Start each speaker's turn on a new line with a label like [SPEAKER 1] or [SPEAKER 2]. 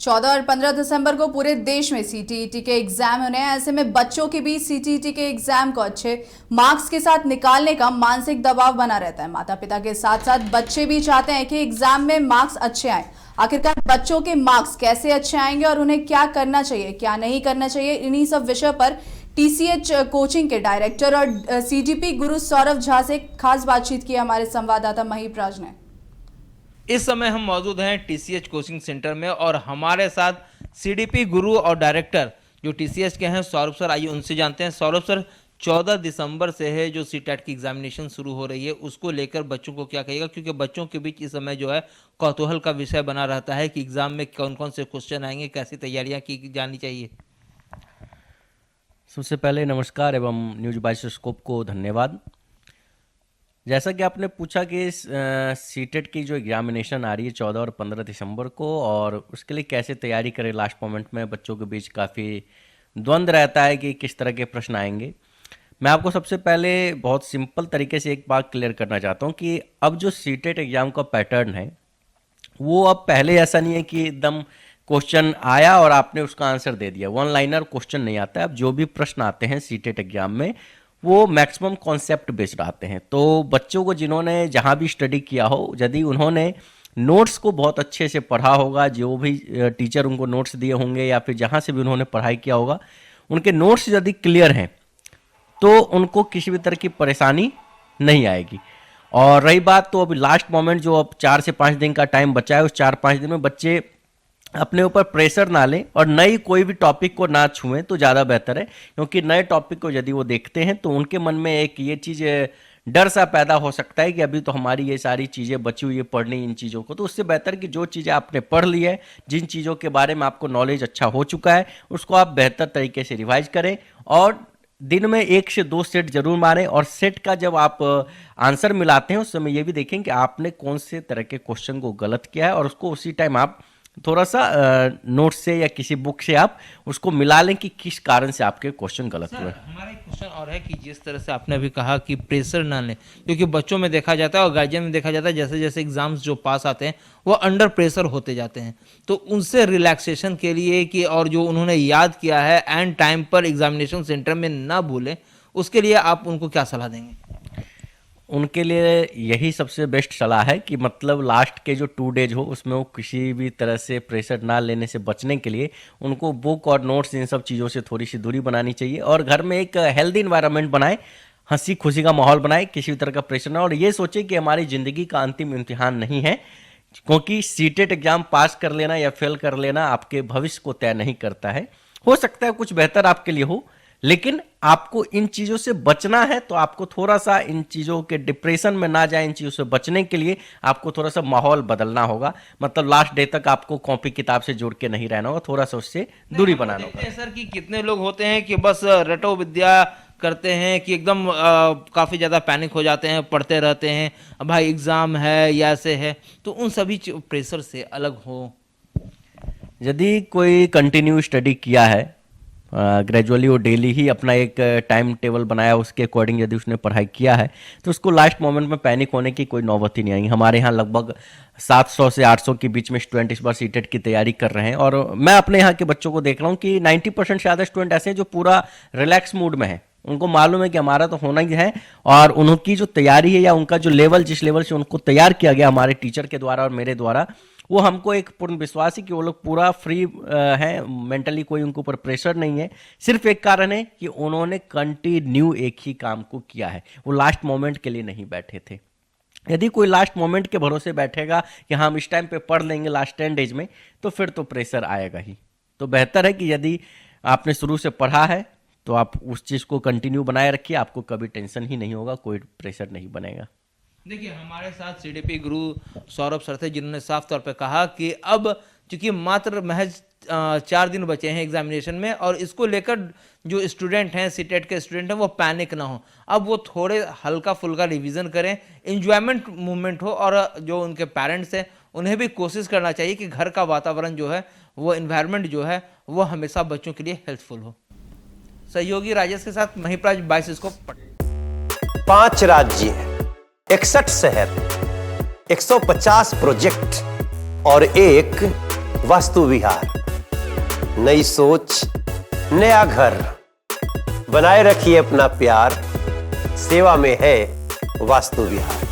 [SPEAKER 1] 14 और 15 दिसंबर को पूरे देश में सीटीईटी के एग्जाम होने हैं। ऐसे में बच्चों के बीच सीटीईटी के एग्जाम को अच्छे मार्क्स के साथ निकालने का मानसिक दबाव बना रहता है। माता पिता के साथ साथ बच्चे भी चाहते हैं कि एग्जाम में मार्क्स अच्छे आए। आखिरकार बच्चों के मार्क्स कैसे अच्छे आएंगे और उन्हें क्या करना चाहिए, क्या नहीं करना चाहिए, इन्हीं सब विषय पर टीसीएच कोचिंग के डायरेक्टर और सीजीपी गुरु सौरभ झा से खास बातचीत की हमारे संवाददाता महीपराज ने।
[SPEAKER 2] इस समय हम मौजूद हैं टीसीएच कोचिंग सेंटर में और हमारे साथ सीडीपी गुरु और डायरेक्टर जो टीसीएच के हैं सौरभ सर, आइए उनसे जानते हैं। सौरभ सर, 14 दिसंबर से है जो सीटेट की एग्जामिनेशन शुरू हो रही है, उसको लेकर बच्चों को क्या कहिएगा, क्योंकि बच्चों के बीच इस समय जो है कौतूहल का विषय बना रहता है कि एग्जाम में कौन कौन से क्वेश्चन आएंगे, कैसी तैयारियां की जानी चाहिए।
[SPEAKER 3] सबसे पहले नमस्कार एवं न्यूज बाइस्कोप को धन्यवाद। जैसा कि आपने पूछा कि सीटेट की जो एग्जामिनेशन आ रही है 14 और 15 दिसंबर को, और उसके लिए कैसे तैयारी करें, लास्ट मोमेंट में बच्चों के बीच काफ़ी द्वंद्व रहता है कि किस तरह के प्रश्न आएंगे। मैं आपको सबसे पहले बहुत सिंपल तरीके से एक बात क्लियर करना चाहता हूं कि अब जो सीटेट एग्ज़ाम का पैटर्न है वो अब पहले ऐसा नहीं है कि एकदम क्वेश्चन आया और आपने उसका आंसर दे दिया। वन लाइनर क्वेश्चन नहीं आता है। अब जो भी प्रश्न आते हैं सीटेट एग्जाम में वो मैक्सिमम कॉन्सेप्ट बेस्ड आते हैं। तो बच्चों को जिन्होंने जहाँ भी स्टडी किया हो, यदि उन्होंने नोट्स को बहुत अच्छे से पढ़ा होगा, जो भी टीचर उनको नोट्स दिए होंगे या फिर जहाँ से भी उन्होंने पढ़ाई किया होगा, उनके नोट्स यदि क्लियर हैं तो उनको किसी भी तरह की परेशानी नहीं आएगी। और रही बात, तो अभी लास्ट मोमेंट जो अब 4 से 5 दिन का टाइम बचा है, उस 4-5 दिन में बच्चे अपने ऊपर प्रेशर ना लें और नई कोई भी टॉपिक को ना छुएं तो ज़्यादा बेहतर है। क्योंकि नए टॉपिक को यदि वो देखते हैं तो उनके मन में एक ये चीज़ डर सा पैदा हो सकता है कि अभी तो हमारी ये सारी चीज़ें बची हुई है पढ़नी इन चीज़ों को। तो उससे बेहतर कि जो चीज़ें आपने पढ़ ली है, जिन चीज़ों के बारे में आपको नॉलेज अच्छा हो चुका है, उसको आप बेहतर तरीके से रिवाइज करें और दिन में 1 से 2 सेट जरूर मारें। और सेट का जब आप आंसर मिलाते हैं उस समय ये भी देखें कि आपने कौन से तरह के क्वेश्चन को गलत किया है और उसको उसी टाइम आप थोड़ा सा नोट से या किसी बुक से आप उसको मिला लें कि किस कारण से आपके क्वेश्चन गलत हुए।
[SPEAKER 2] हमारा एक क्वेश्चन और है कि जिस तरह से आपने अभी कहा कि प्रेशर ना लें, क्योंकि बच्चों में देखा जाता है और गार्जियन में देखा जाता है जैसे जैसे एग्जाम्स जो पास आते हैं वो अंडर प्रेशर होते जाते हैं। तो उनसे रिलैक्सेशन के लिए कि और जो उन्होंने याद किया है एंड टाइम पर एग्जामिनेशन सेंटर में ना भूलें, उसके लिए आप उनको क्या सलाह देंगे?
[SPEAKER 3] उनके लिए यही सबसे बेस्ट सलाह है कि मतलब लास्ट के जो 2 डेज हो उसमें वो किसी भी तरह से प्रेशर ना लेने से बचने के लिए उनको बुक और नोट्स इन सब चीज़ों से थोड़ी सी दूरी बनानी चाहिए और घर में एक हेल्दी इन्वायरमेंट बनाए, हंसी खुशी का माहौल बनाए, किसी भी तरह का प्रेशर ना। और ये सोचे कि हमारी ज़िंदगी का अंतिम इम्तिहान नहीं है, क्योंकि सीटेट एग्जाम पास कर लेना या फेल कर लेना आपके भविष्य को तय नहीं करता है। हो सकता है कुछ बेहतर आपके लिए हो, लेकिन आपको इन चीज़ों से बचना है तो आपको थोड़ा सा इन चीज़ों के डिप्रेशन में ना जाए। इन चीज़ों से बचने के लिए आपको थोड़ा सा माहौल बदलना होगा। मतलब लास्ट डे तक आपको कॉपी किताब से जुड़ के नहीं रहना होगा, थोड़ा सा उससे दूरी बनाना होगा।
[SPEAKER 2] सर कि कितने लोग होते हैं कि बस रटो विद्या करते हैं कि एकदम काफ़ी ज़्यादा पैनिक हो जाते हैं, पढ़ते रहते हैं, भाई एग्ज़ाम है या ऐसे है, तो उन सभी प्रेशर से अलग हो।
[SPEAKER 3] यदि कोई कंटिन्यू स्टडी किया है, ग्रेजुअली वो डेली ही अपना एक टाइम टेबल बनाया, उसके अकॉर्डिंग यदि उसने पढ़ाई किया है तो उसको लास्ट मोमेंट में पैनिक होने की कोई नौबत ही नहीं आएगी। हमारे यहाँ लगभग 700 से 800 के बीच में स्टूडेंट इस बार सीटेट की तैयारी कर रहे हैं और मैं अपने यहाँ के बच्चों को देख रहा हूँ कि 90% से ज़्यादा स्टूडेंट ऐसे हैं जो पूरा रिलैक्स मूड में है। उनको मालूम है कि हमारा तो होना ही है और उनकी जो तैयारी है या उनका जो लेवल, जिस लेवल से उनको तैयार किया गया हमारे टीचर के द्वारा और मेरे द्वारा, वो हमको एक पूर्ण विश्वास है कि वो लोग पूरा फ्री हैं मेंटली, कोई उनके ऊपर प्रेशर नहीं है। सिर्फ एक कारण है कि उन्होंने कंटिन्यू एक ही काम को किया है, वो लास्ट मोमेंट के लिए नहीं बैठे थे। यदि कोई लास्ट मोमेंट के भरोसे बैठेगा कि हम इस टाइम पे पढ़ लेंगे लास्ट 10 डेज में, तो फिर तो प्रेशर आएगा ही। तो बेहतर है कि यदि आपने शुरू से पढ़ा है तो आप उस चीज़ को कंटिन्यू बनाए रखिए, आपको कभी टेंशन ही नहीं होगा, कोई प्रेशर नहीं बनेगा।
[SPEAKER 2] देखिए, हमारे साथ सीडीपी गुरु सौरभ सर थे जिन्होंने साफ तौर पे कहा कि अब चूंकि मात्र महज 4 दिन बचे हैं एग्जामिनेशन में और इसको लेकर जो स्टूडेंट हैं, सीटेट के स्टूडेंट हैं, वो पैनिक ना हो। अब वो थोड़े हल्का फुल्का रिवीजन करें, इंजॉयमेंट मूवमेंट हो और जो उनके पेरेंट्स हैं उन्हें भी कोशिश करना चाहिए कि घर का वातावरण जो है, वो इन्वायरमेंट जो है, वो हमेशा बच्चों के लिए हेल्पफुल हो। सहयोगी राजेश के साथ महीपराज बाइस्कोप।
[SPEAKER 4] 5 राज्य, 61 शहर, 150 प्रोजेक्ट और एक वास्तु विहार, नई सोच, नया घर। बनाए रखिए अपना प्यार, सेवा में है वास्तु विहार।